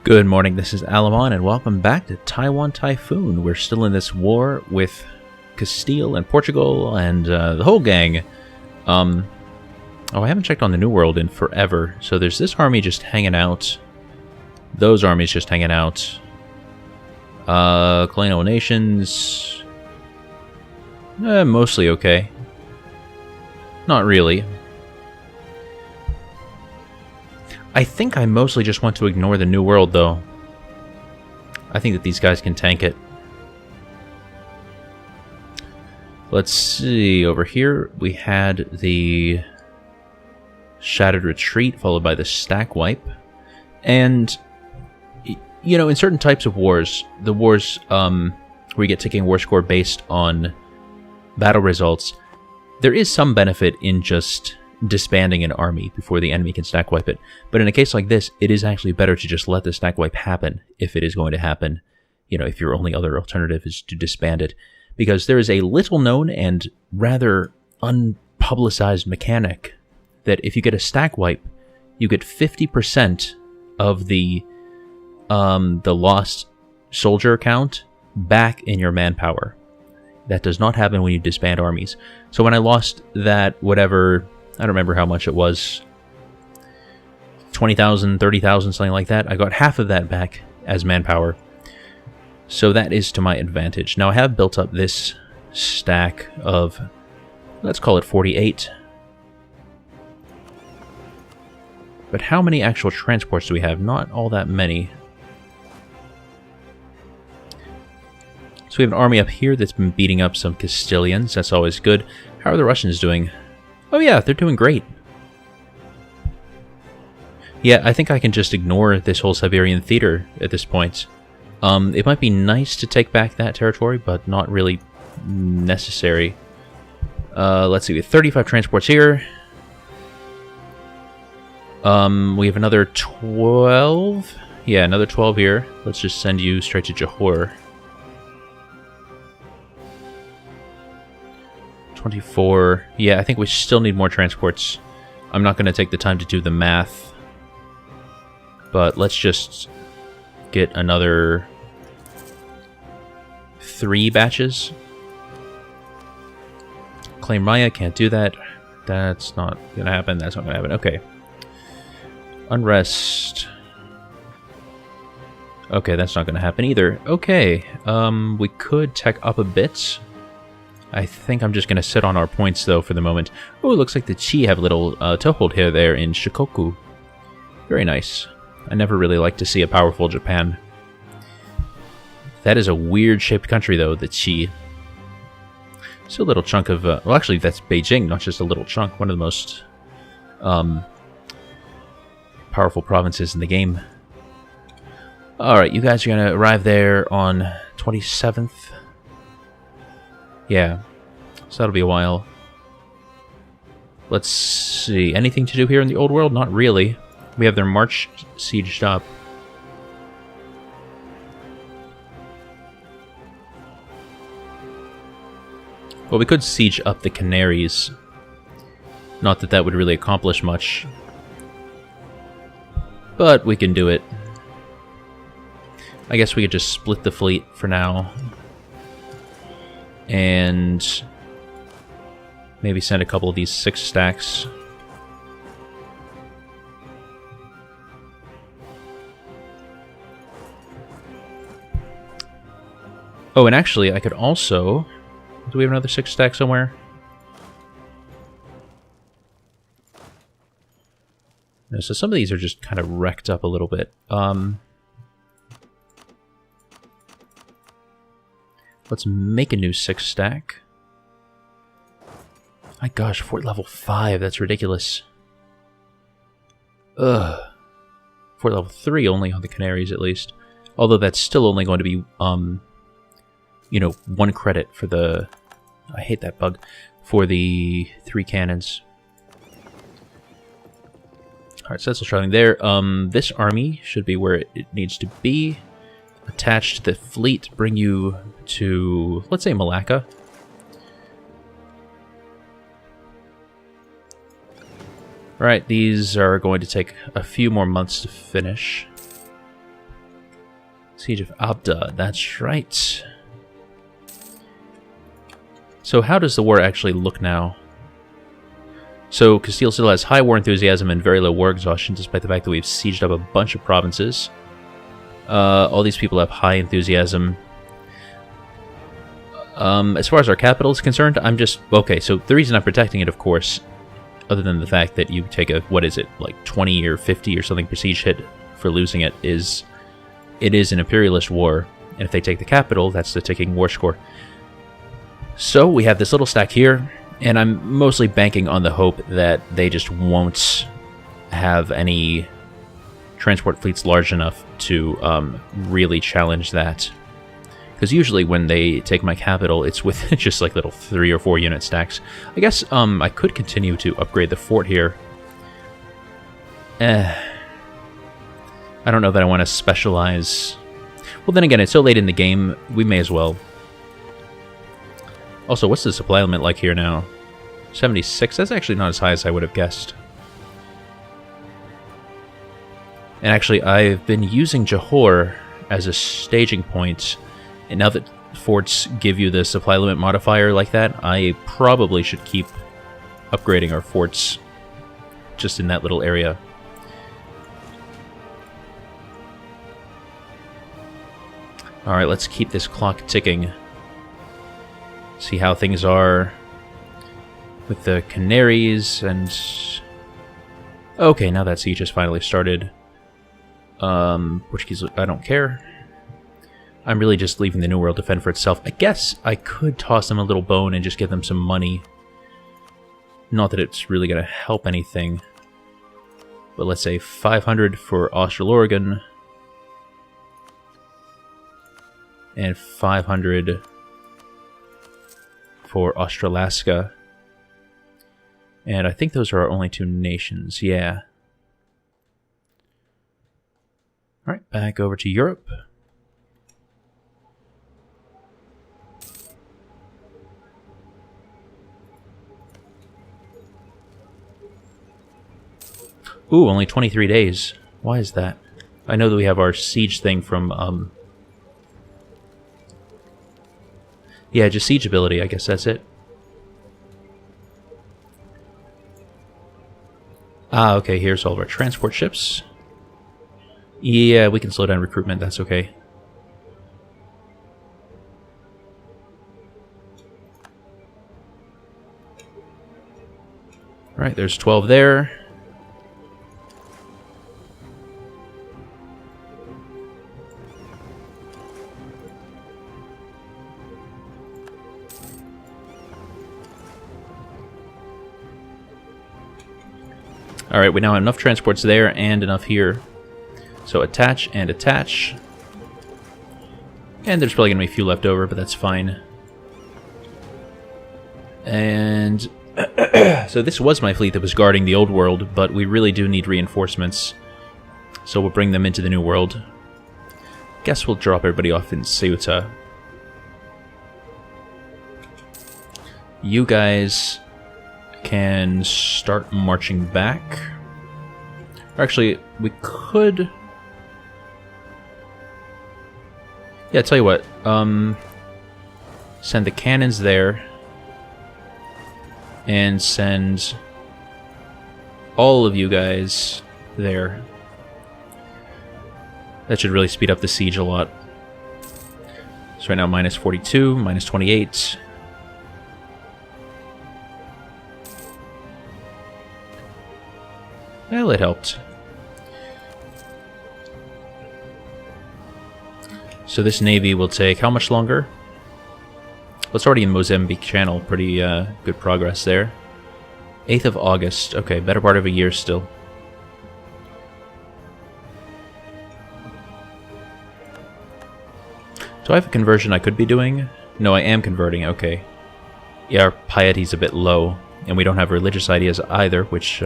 Good morning, this is Alamon, and welcome back to Taiwan Typhoon. We're still in this war with Castile and Portugal and the whole gang. I haven't checked on the New World in forever, so there's this army just hanging out. Those armies just hanging out. Colonial nations... mostly okay. Not really. I think I mostly just want to ignore the New World, though. I think that these guys can tank it. Let's see, over here we had the Shattered Retreat, followed by the Stack Wipe. And, you know, in certain types of wars, the wars where you get taking war score based on battle results, there is some benefit in just disbanding an army before the enemy can stack wipe it. But in a case like this, it is actually better to just let the stack wipe happen, if it is going to happen. You know, if your only other alternative is to disband it. Because there is a little known and rather unpublicized mechanic that if you get a stack wipe, you get 50% of the lost soldier count back in your manpower. That does not happen when you disband armies. So when I lost that, whatever, I don't remember how much it was, 20,000, 30,000, something like that, I got half of that back as manpower. So that is to my advantage. Now I have built up this stack of, let's call it 48. But how many actual transports do we have? Not all that many. So we have an army up here that's been beating up some Castilians. That's always good. How are the Russians doing? Oh yeah, they're doing great. Yeah, I think I can just ignore this whole Siberian theater at this point. It might be nice to take back that territory, but not really necessary. Let's see, we have 35 transports here. We have another 12. Yeah, another 12 here. Let's just send you straight to Johor. 24. Yeah, I think we still need more transports. I'm not going to take the time to do the math. But let's just get another 3 batches. Claim Maya, can't do that. That's not going to happen. That's not going to happen. Okay. Unrest. Okay, that's not going to happen either. Okay. We could tech up a bit. I think I'm just going to sit on our points, though, for the moment. Oh, it looks like the Chi have a little toehold here there in Shikoku. Very nice. I never really like to see a powerful Japan. That is a weird-shaped country, though, the Chi. It's a little chunk of... well, actually, that's Beijing, not just a little chunk. One of the most powerful provinces in the game. Alright, you guys are going to arrive there on 27th. Yeah, so that'll be a while. Let's see, anything to do here in the Old World? Not really. We have their march sieged up. Well, we could siege up the Canaries. Not that that would really accomplish much. But we can do it. I guess we could just split the fleet for now. And maybe send a couple of these 6 stacks. Oh, and actually, I could also... Do we have another 6 stack somewhere? No, so some of these are just kind of wrecked up a little bit. Let's make a new 6 stack. My gosh, fort level 5, that's ridiculous. Ugh. Fort level 3 only on the Canaries, at least. Although that's still only going to be, you know, 1 credit for the... I hate that bug. For the 3 cannons. Alright, so that's what's traveling there. This army should be where it needs to be. Attach to the fleet, bring you to, let's say, Malacca. Right, these are going to take a few more months to finish. Siege of Abda, that's right. So how does the war actually look now? So Castile still has high war enthusiasm and very low war exhaustion, despite the fact that we've sieged up a bunch of provinces. All these people have high enthusiasm. As far as our capital is concerned, I'm just... Okay, so the reason I'm protecting it, of course, other than the fact that you take a, what is it, like 20 or 50 or something prestige hit for losing it, is... It is an imperialist war, and if they take the capital, that's the ticking war score. So we have this little stack here, and I'm mostly banking on the hope that they just won't have any transport fleets large enough to really challenge that. Because usually when they take my capital, it's with just like little 3 or 4 unit stacks. I guess I could continue to upgrade the fort here. I don't know that I want to specialize. Well, then again, it's so late in the game, we may as well. Also, what's the supply limit like here now? 76? That's actually not as high as I would have guessed. And actually, I've been using Johor as a staging point, and now that forts give you the supply limit modifier like that, I probably should keep upgrading our forts just in that little area. Alright, let's keep this clock ticking. See how things are with the Canaries and... Okay, now that siege has finally started. Portuguese, I don't care. I'm really just leaving the New World to fend for itself. I guess I could toss them a little bone and just give them some money. Not that it's really going to help anything. But let's say 500 for Austral-Oregon. And 500 for Australaska. And I think those are our only 2 nations, yeah. Alright, back over to Europe. Ooh, only 23 days. Why is that? I know that we have our siege thing from, yeah, just siege ability, I guess that's it. Ah, okay, here's all of our transport ships. Yeah, we can slow down recruitment, that's okay. Alright, there's 12 there. Alright, we now have enough transports there and enough here. So attach and attach. And there's probably going to be a few left over, but that's fine. And so this was my fleet that was guarding the old world, but we really do need reinforcements. So we'll bring them into the new world. Guess we'll drop everybody off in Ceuta. You guys can start marching back. Or actually, we could... Yeah, tell you what. Send the cannons there. And send all of you guys there. That should really speed up the siege a lot. So right now, minus 42, minus 28. Well, it helped. So this navy will take how much longer? Well, it's already in Mozambique Channel. Pretty good progress there. 8th of August. Okay, better part of a year still. Do I have a conversion I could be doing? No, I am converting. Okay. Yeah, our piety's a bit low. And we don't have religious ideas either, which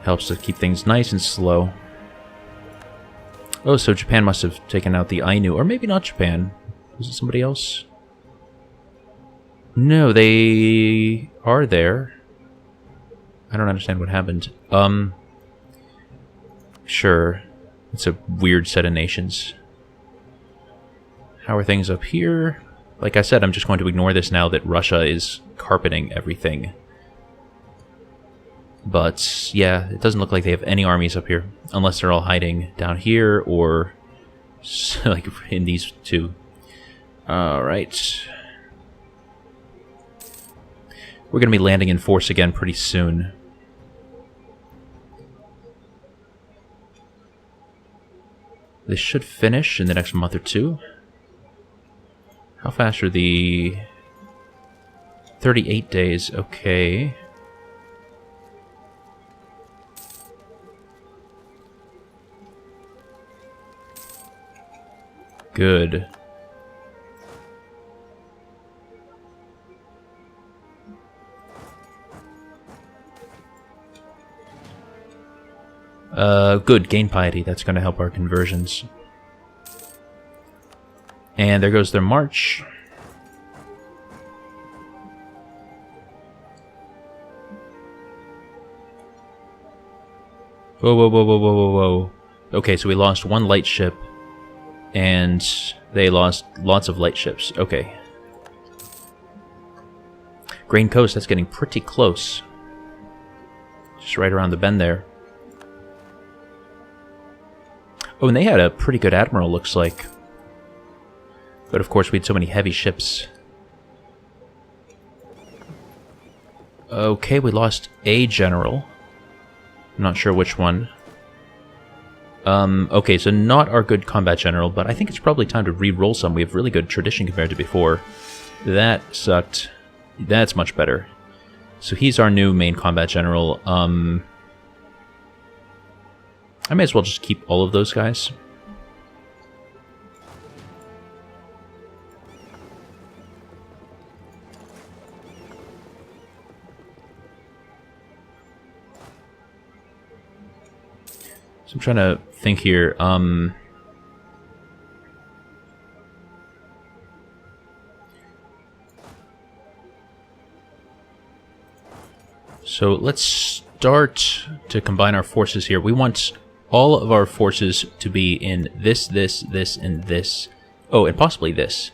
helps to keep things nice and slow. Oh, so Japan must have taken out the Ainu. Or maybe not Japan. Was it somebody else? No, they are there. I don't understand what happened. Sure. It's a weird set of nations. How are things up here? Like I said, I'm just going to ignore this now that Russia is carpeting everything. But, yeah, it doesn't look like they have any armies up here. Unless they're all hiding down here or, like, in these two. Alright. We're going to be landing in force again pretty soon. This should finish in the next month or two. How fast are the... 38 days, okay. Good. Good. Gain piety. That's going to help our conversions. And there goes their march. Whoa, whoa, whoa, whoa, whoa, whoa, whoa. Okay, so we lost one light ship. And they lost lots of light ships. Okay. Grain Coast, that's getting pretty close. Just right around the bend there. Oh, and they had a pretty good admiral, looks like. But of course, we had so many heavy ships. Okay, we lost a general. I'm not sure which one. Okay, so not our good combat general, but I think it's probably time to re-roll some. We have really good tradition compared to before. That sucked. That's much better. So he's our new main combat general. I may as well just keep all of those guys. So I'm trying to think here. So let's start to combine our forces here. We want all of our forces to be in this, and this. Oh, and possibly this.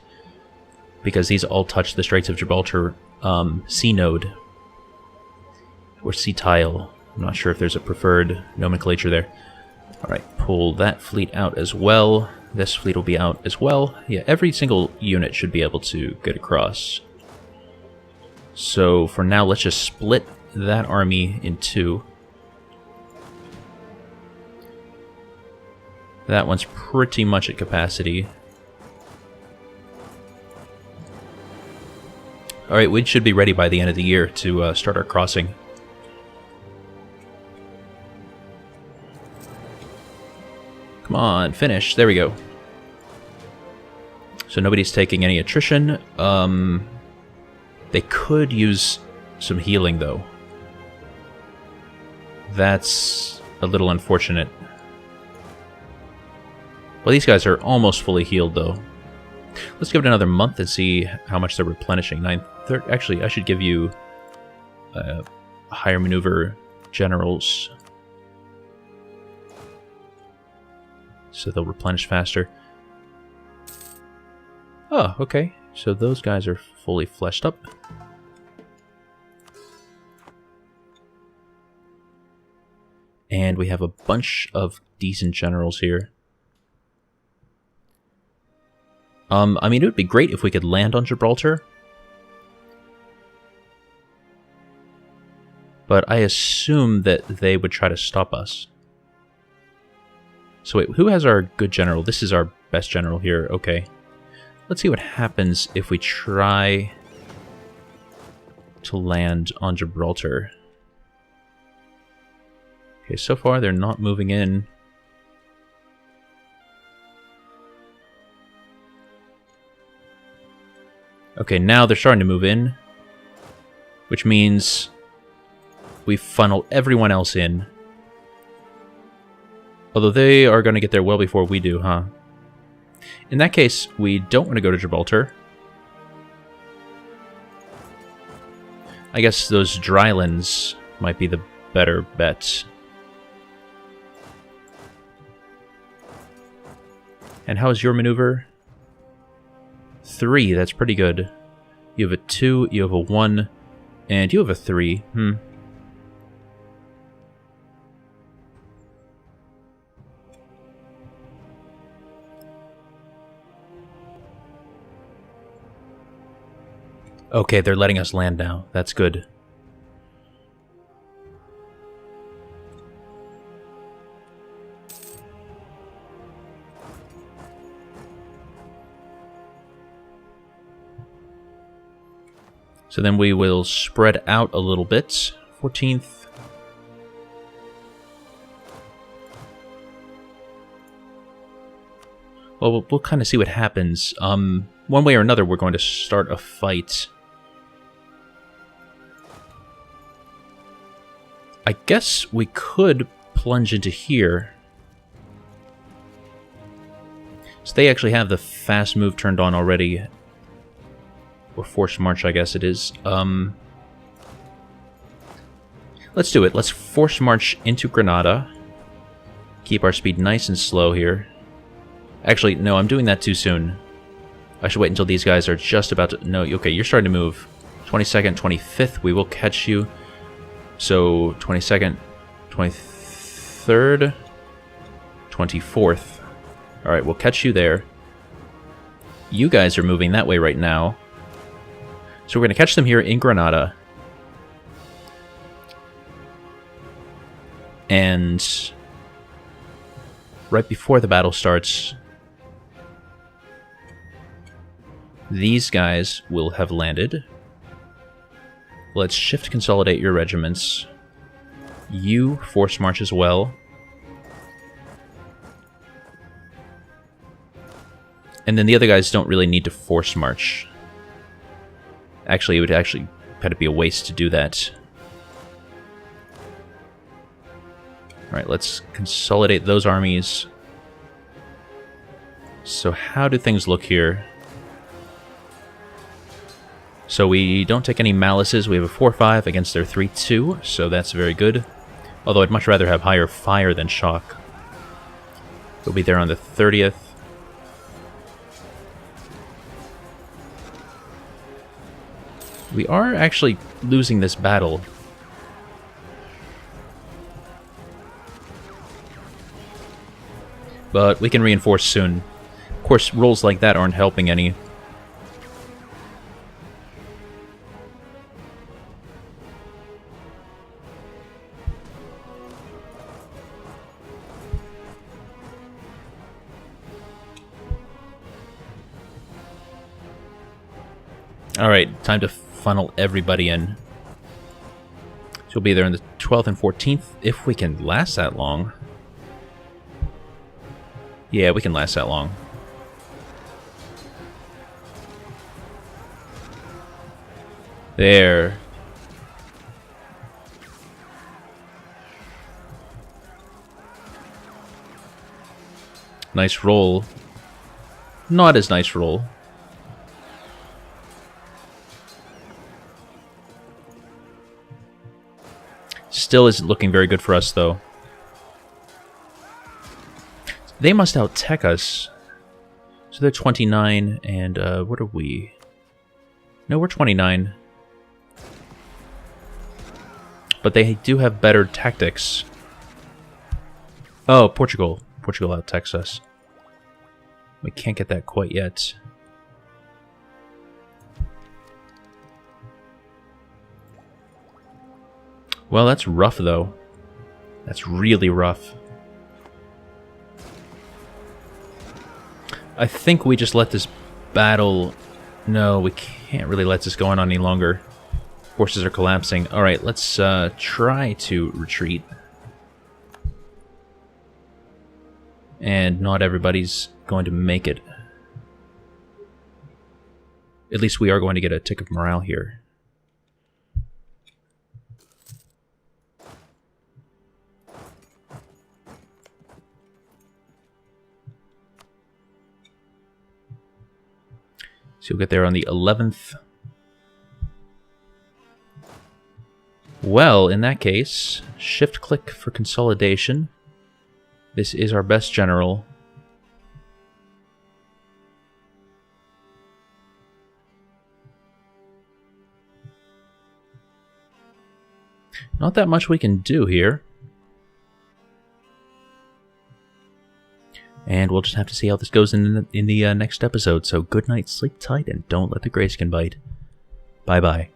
Because these all touch the Straits of Gibraltar sea node. Or sea tile. I'm not sure if there's a preferred nomenclature there. Alright, pull that fleet out as well. This fleet will be out as well. Yeah, every single unit should be able to get across. So for now, let's just split that army in two. That one's pretty much at capacity. Alright, we should be ready by the end of the year to start our crossing. Come on, finish. There we go. So nobody's taking any attrition. They could use some healing, though. That's a little unfortunate. Well, these guys are almost fully healed, though. Let's give it another month and see how much they're replenishing. Actually, I should give you higher maneuver generals, so they'll replenish faster. Oh, okay. So those guys are fully fleshed up. And we have a bunch of decent generals here. I mean, it would be great if we could land on Gibraltar. But I assume that they would try to stop us. So wait, who has our good general? This is our best general here. Okay. Let's see what happens if we try to land on Gibraltar. Okay, so far they're not moving in. Okay, now they're starting to move in, which means we funnel everyone else in. Although they are going to get there well before we do, huh? In that case, we don't want to go to Gibraltar. I guess those drylands might be the better bet. And how is your maneuver? 3. That's pretty good. You have a 2, you have a 1, and you have a 3. Okay, they're letting us land now. That's good. So then we will spread out a little bit. 14th. Well, we'll kind of see what happens. One way or another, we're going to start a fight. I guess we could plunge into here. So they actually have the fast move turned on already. Or forced march, I guess it is. Let's do it. Let's force march into Granada. Keep our speed nice and slow here. Actually, no, I'm doing that too soon. I should wait until these guys are just about to... No, okay, you're starting to move. 22nd, 25th, we will catch you. So, 22nd, 23rd, 24th. Alright, we'll catch you there. You guys are moving that way right now. So we're going to catch them here in Granada. And right before the battle starts, these guys will have landed. Let's shift consolidate your regiments. You force march as well. And then the other guys don't really need to force march. Actually, it would actually kind of be a waste to do that. Alright, let's consolidate those armies. So how do things look here? So we don't take any malices. We have a 4-5 against their 3-2, so that's very good. Although I'd much rather have higher fire than shock. We'll be there on the 30th. We are actually losing this battle. But we can reinforce soon. Of course, rolls like that aren't helping any. Alright, time to funnel everybody in. So we'll be there on the 12th and 14th, if we can last that long. Yeah, we can last that long. There. Nice roll. Not as nice roll. Still isn't looking very good for us, though. They must out-tech us. So they're 29, and what are we? No, we're 29. But they do have better tactics. Oh, Portugal. Portugal out-techs us. We can't get that quite yet. Well, that's rough, though. That's really rough. I think we just let this battle... No, we can't really let this go on any longer. Forces are collapsing. Alright, let's try to retreat. And not everybody's going to make it. At least we are going to get a tick of morale here. So you'll get there on the 11th. Well, in that case, shift-click for consolidation. This is our best general. not that much we can do here. And we'll just have to see how this goes in the next episode. So good night, sleep tight, and don't let the grayskin bite. Bye-bye.